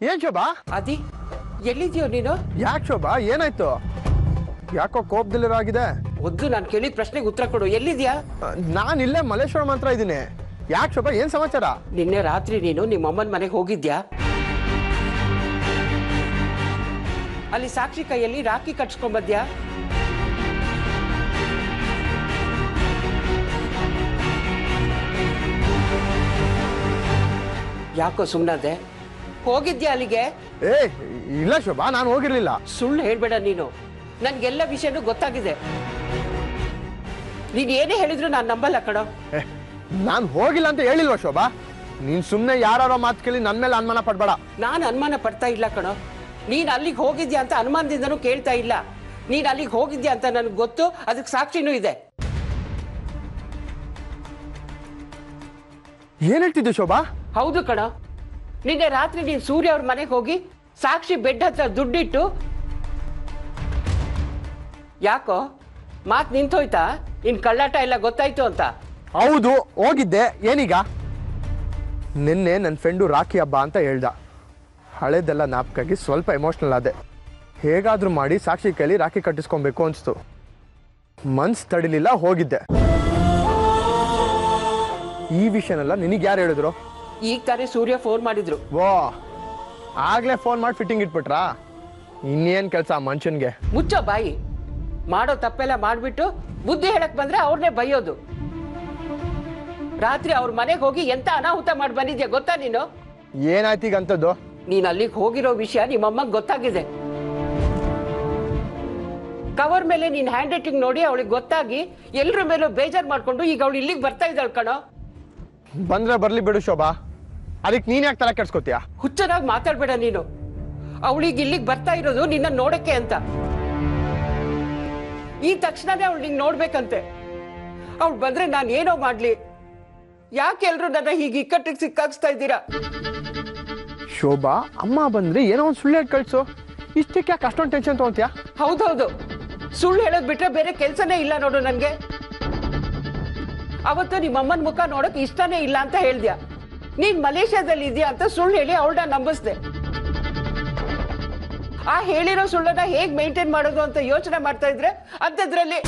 ಏನ್ ಶೋಭಾ? ಅದಿ ಎಲ್ಲಿದ್ಯೋ ನೀನು? ಯಾಕೆ ಶೋಭಾ, ಏನಾಯ್ತು? ಯಾಕೋ ಕೋಪದಲ್ಲಿರಾಗಿದೆ? ಒದ್ದು ನಾನು ಕೇಳಿದ ಪ್ರಶ್ನೆಗೆ ಉತ್ತರ ಕೊಡು. ಎಲ್ಲಿದ್ಯಾ? ನಾನು ಇಲ್ಲೇ ಮಲ್ಲೇಶ್ವರಂ ಹತ್ರ ಇದ್ದೀನಿ. ಯಾಕೆ ಶೋಭಾ, ಏನ್ ಸಮಾಚಾರ? ನಿನ್ನೆ ರಾತ್ರಿ ನೀನು ನಿಮ್ಮ ಅಮ್ಮನ ಮನೆಗೆ ಹೋಗಿದ್ಯಾ? ಅಲ್ಲಿ ಸಾಕ್ಷಿ ಕೈಯಲ್ಲಿ ರಾಖಿ ಕಟ್ಸ್ಕೊಂಬದ್ಯಾ? ಯಾಕೋ ಸುಮ್ಮನದೆ? ಹೋಗಿದ್ಯಾ ಅಲ್ಲಿಗೆ? ಏ ಇಲ್ಲ ಶೋಭಾ, ನಾನು ಹೋಗಿರ್ಲಿಲ್ಲ. ಸುಳ್ಳು ಹೇಳ್ಬೇಡ ನೀನು. ನನ್ಗೆಲ್ಲ ವಿಷಯನೂ ಗೊತ್ತಾಗಿದೆ. ನೀನ್ ಏನೇ ಹೇಳಿದ್ರು ನಾನು ನಂಬಲ್ಲ ಕಣೋ. ನಾನು ಹೋಗಿಲ್ಲ ಅಂತ ಹೇಳಿಲ್ವಾ ಶೋಭಾ? ನೀನ್ ಸುಮ್ನೆ ಯಾರೋ ಮಾತು ಕೇಳಿ ನನ್ ಮೇಲೆ ಅನುಮಾನ ಪಡ್ಬೇಡ. ನಾನು ಅನುಮಾನ ಪಡ್ತಾ ಇಲ್ಲ ಕಣೋ. ನೀನ್ ಅಲ್ಲಿಗೆ ಹೋಗಿದ್ಯಾ ಅಂತ ಅನುಮಾನದಿಂದನೂ ಕೇಳ್ತಾ ಇಲ್ಲ. ನೀನ್ ಅಲ್ಲಿಗೆ ಹೋಗಿದ್ಯಾ ಅಂತ ನನಗೆ ಗೊತ್ತು, ಅದಕ್ಕೆ ಸಾಕ್ಷಿನೂ ಇದೆ. ಏನ್ ಹೇಳ್ತಿದ್ದೆ ಶೋಭಾ? ಹೌದು ಕಣೋ. ನಿನ್ನೆ ರಾತ್ರಿ ನೀನ್ ಸೂರ್ಯ ಅವ್ರ ಮನೆಗೆ ಹೋಗಿ ಸಾಕ್ಷಿ ಬೆಡ್ ಹತ್ರ ದುಡ್ಡಿಟ್ಟು. ಯಾಕೋ ಮಾತ್ ನಿಂತೋಯ್ತಾ? ಇನ್ ಕಳ್ಳಾಟ ಎಲ್ಲ ಗೊತ್ತಾಯ್ತು ಅಂತ? ಹೌದು ಹೋಗಿದ್ದೆ. ಏನೀಗ? ನಿನ್ನೆ ನನ್ನ ಫ್ರೆಂಡು ರಾಖಿ ಹಬ್ಬ ಅಂತ ಹೇಳ್ದ. ಹಳೇದೆಲ್ಲ ಜ್ಞಾಪಕಾಗಿ ಸ್ವಲ್ಪ ಎಮೋಷ್ನಲ್ ಆದೆ. ಹೇಗಾದ್ರೂ ಮಾಡಿ ಸಾಕ್ಷಿ ಕೈಲಿ ರಾಖಿ ಕಟ್ಟಿಸ್ಕೊಬೇಕು ಅನ್ಸ್ತು. ಮನ್ಸ್ ತಡಿಲಿಲ್ಲ, ಹೋಗಿದ್ದೆ. ಈ ವಿಷಯನೆಲ್ಲ ನಿನಗೆ ಯಾರು ಹೇಳಿದ್ರು? ಈಗ ತಾನೇ ಸೂರ್ಯ ಫೋನ್ ಮಾಡಿದ್ರು. ವಾ, ಆಗ್ಲೇ ಫೋನ್ ಮಾಡಿ ಫಿಟ್ಟಿಂಗ್ ಇಟ್ಬಿಟ್ರಾ? ಇನ್ನೇನ್ ಕೆಲಸ ಮನುಷ್ಯನ್ಗೆ? ಮುಚ್ಚೋ ಬಾಯಿ. ಮಾಡೋ ತಪ್ಪೆಲ್ಲ ಮಾಡ್ಬಿಟ್ಟು ಬುದ್ಧಿ ಹೇಳಕ್ ಬಂದ್ರೆ ಅವ್ರನ್ನೇ ಬೈಯೋದು. ರಾತ್ರಿ ಅವ್ರ ಮನೆಗೆ ಹೋಗಿ ಎಂತ ಅನಾಹುತ ಮಾಡಿ ಬಂದಿದ್ಯಾ ಗೊತ್ತಾ ನೀನು? ಏನಾಯ್ತು ಈಗ ಅಂತದ್ದು? ನೀನ್ ಅಲ್ಲಿಗೆ ಹೋಗಿರೋ ವಿಷಯ ನಿಮ್ಮಮ್ಮಂಗೆ ಗೊತ್ತಾಗಿದೆ. ಕವರ್ ಮೇಲೆ ನೀನ್ ಹ್ಯಾಂಡ್ ರೈಟಿಂಗ್ ನೋಡಿ ಅವಳಿಗೆ ಗೊತ್ತಾಗಿ ಎಲ್ರ ಮೇಲೂ ಬೇಜಾರ್ ಮಾಡ್ಕೊಂಡು ಈಗ ಅವಳು ಇಲ್ಲಿಗೆ ಬರ್ತಾ ಇದ್ದಾಳ ಕಣೋ. ಬಂದ್ರೆ ಬರ್ಲಿ ಬಿಡು ಶೋಭಾ, ಅದಕ್ಕೆ ನೀನ್ ಯಾಕೆ ತಲೆ ಕೆಡ್ಸ್ಕೊತೀಯ? ಹುಚ್ಚನಾಗಿ ಮಾತಾಡ್ಬೇಡ ನೀನು. ಅವಳಿಗೆ ಇಲ್ಲಿಗೆ ಬರ್ತಾ ಇರೋದು ನಿನ್ನ ನೋಡಕ್ಕೆ ಅಂತ. ಈ ತಕ್ಷಣನೇ ಅವಳು ನಿಂಗೆ ನೋಡ್ಬೇಕಂತೆ. ಅವಳು ಬಂದ್ರೆ ನಾನು ಏನೋ ಮಾಡ್ಲಿ? ಯಾಕೆ ಎಲ್ರು ನನ್ನ ಹೀಗೆ ಇಕ್ಕಟ್ಟಿಗೆ ಸಿಕ್ಕಾಕ್ಸ್ತಾ ಇದ್ದೀರಾ? ಶೋಭಾ, ಅಮ್ಮ ಬಂದ್ರೆ ಏನೋ ಒಂದು ಸುಳ್ಳು ಹೇಳಿ ಕಳ್ಸು. ಇಷ್ಟಕ್ಕೆ ಯಾಕೆ ಅಷ್ಟೊಂದು ಟೆನ್ಷನ್ ತಗೊಂತೀಯ? ಹೌದೌದು, ಸುಳ್ಳು ಹೇಳೋದ್ ಬಿಟ್ರೆ ಬೇರೆ ಕೆಲ್ಸನೇ ಇಲ್ಲ ನೋಡು ನನ್ಗೆ. ಅವತ್ತು ನಿಮ್ಮ ಅಮ್ಮನ ಮುಖ ನೋಡಕ್ ಇಷ್ಟನೇ ಇಲ್ಲ ಅಂತ ಹೇಳ್ದ್ಯಾ. ನೀನ್ ಮಲೇಷ್ಯಾದಲ್ಲಿ ಇದೆಯಾ ಅಂತ ಸುಳ್ಳು ಹೇಳಿ ಅವಳನ್ನ ನಂಬಿಸ್ದೆ. ಆ ಹೇಳಿರೋ ಸುಳ್ಳನ್ನ ಹೇಗ್ ಮೇಂಟೈನ್ ಮಾಡೋದು ಅಂತ ಯೋಚನೆ ಮಾಡ್ತಾ ಇದ್ರೆ ಅಂಥದ್ರಲ್ಲಿ